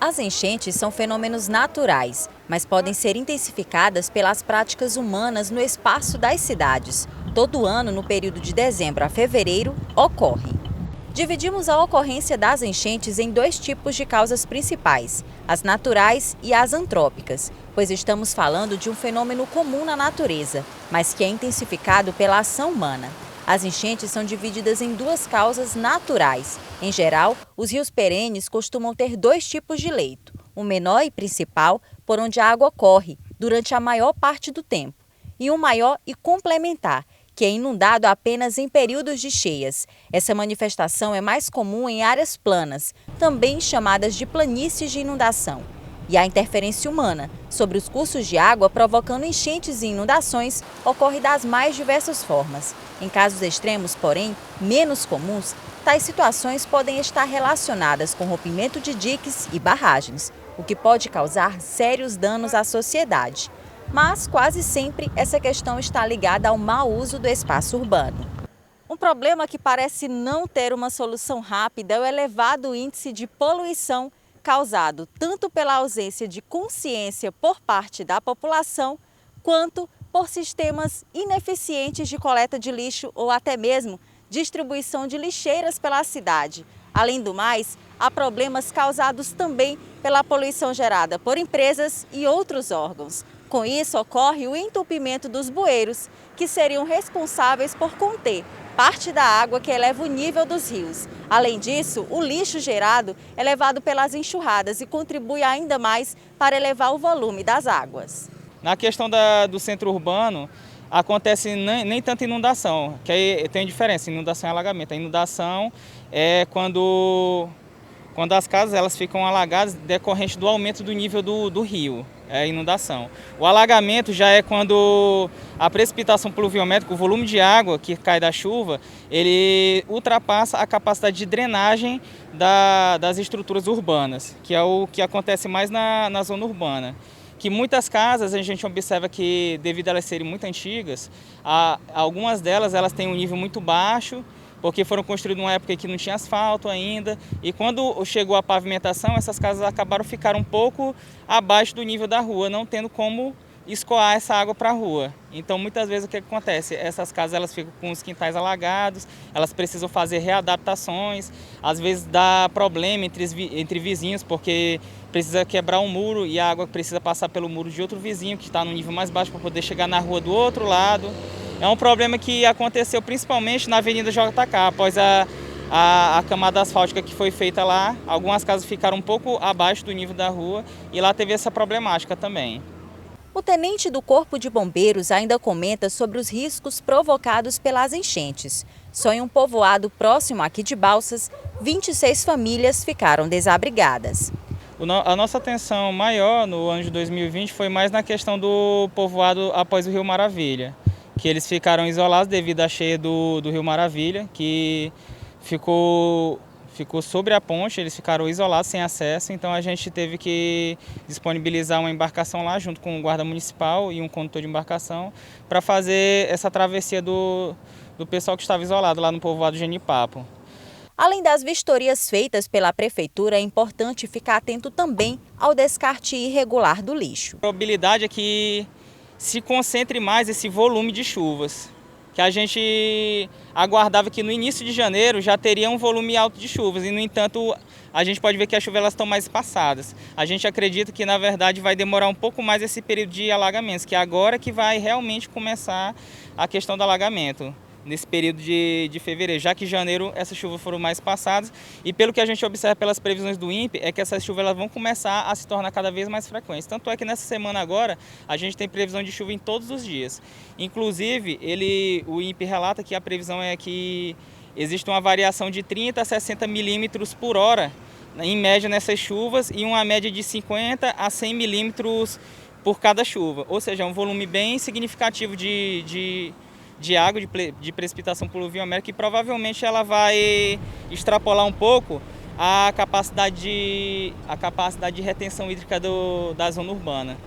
As enchentes são fenômenos naturais, mas podem ser intensificadas pelas práticas humanas no espaço das cidades. Todo ano, no período de dezembro a fevereiro, ocorre. Dividimos a ocorrência das enchentes em dois tipos de causas principais, as naturais e as antrópicas, pois estamos falando de um fenômeno comum na natureza, mas que é intensificado pela ação humana. As enchentes são divididas em duas causas naturais. Em geral, os rios perenes costumam ter dois tipos de leito, o menor e principal, por onde a água corre durante a maior parte do tempo, e um maior e complementar, que é inundado apenas em períodos de cheias. Essa manifestação é mais comum em áreas planas, também chamadas de planícies de inundação. E a interferência humana sobre os cursos de água provocando enchentes e inundações ocorre das mais diversas formas. Em casos extremos, porém, menos comuns, tais situações podem estar relacionadas com rompimento de diques e barragens, o que pode causar sérios danos à sociedade. Mas quase sempre essa questão está ligada ao mau uso do espaço urbano. Um problema que parece não ter uma solução rápida é o elevado índice de poluição causado tanto pela ausência de consciência por parte da população, quanto por sistemas ineficientes de coleta de lixo ou até mesmo distribuição de lixeiras pela cidade. Além do mais, há problemas causados também pela poluição gerada por empresas e outros órgãos. Com isso, ocorre o entupimento dos bueiros, que seriam responsáveis por conter parte da água que eleva o nível dos rios. Além disso, o lixo gerado é levado pelas enxurradas e contribui ainda mais para elevar o volume das águas. Na questão do centro urbano, acontece nem tanta inundação, que aí tem diferença, inundação e alagamento. A inundação é quando as casas elas ficam alagadas decorrente do aumento do nível do rio, é a inundação. O alagamento já é quando a precipitação pluviométrica, o volume de água que cai da chuva, ele ultrapassa a capacidade de drenagem das estruturas urbanas, que é o que acontece mais na zona urbana. Que muitas casas a gente observa que, devido a elas serem muito antigas, algumas delas elas têm um nível muito baixo, porque foram construídas numa época que não tinha asfalto ainda, e quando chegou a pavimentação, essas casas ficaram um pouco abaixo do nível da rua, não tendo como escoar essa água para a rua. Então, muitas vezes, o que acontece? Essas casas elas ficam com os quintais alagados, elas precisam fazer readaptações, às vezes dá problema entre vizinhos, porque precisa quebrar um muro e a água precisa passar pelo muro de outro vizinho, que está no nível mais baixo, para poder chegar na rua do outro lado. É um problema que aconteceu principalmente na Avenida JK, após a camada asfáltica que foi feita lá. Algumas casas ficaram um pouco abaixo do nível da rua e lá teve essa problemática também. O tenente do Corpo de Bombeiros ainda comenta sobre os riscos provocados pelas enchentes. Só em um povoado próximo aqui de Balsas, 26 famílias ficaram desabrigadas. A nossa atenção maior no ano de 2020 foi mais na questão do povoado após o Rio Maravilha, que eles ficaram isolados devido à cheia do Rio Maravilha, que ficou sobre a ponte, eles ficaram isolados, sem acesso, então a gente teve que disponibilizar uma embarcação lá, junto com o guarda municipal e um condutor de embarcação, para fazer essa travessia do pessoal que estava isolado lá no povoado Genipapo. Além das vistorias feitas pela Prefeitura, é importante ficar atento também ao descarte irregular do lixo. A probabilidade é que se concentre mais esse volume de chuvas, que a gente aguardava que no início de janeiro já teria um volume alto de chuvas, e no entanto a gente pode ver que as chuvas elas estão mais espaçadas. A gente acredita que na verdade vai demorar um pouco mais esse período de alagamentos, que é agora que vai realmente começar a questão do alagamento, nesse período de fevereiro, já que em janeiro essas chuvas foram mais passadas, e pelo que a gente observa pelas previsões do INPE, é que essas chuvas elas vão começar a se tornar cada vez mais frequentes. Tanto é que nessa semana agora, a gente tem previsão de chuva em todos os dias. Inclusive, o INPE relata que a previsão é que existe uma variação de 30 a 60 milímetros por hora, em média nessas chuvas, e uma média de 50 a 100 milímetros por cada chuva. Ou seja, é um volume bem significativo de água, de precipitação pluviométrica, e provavelmente ela vai extrapolar um pouco a capacidade de retenção hídrica da zona urbana.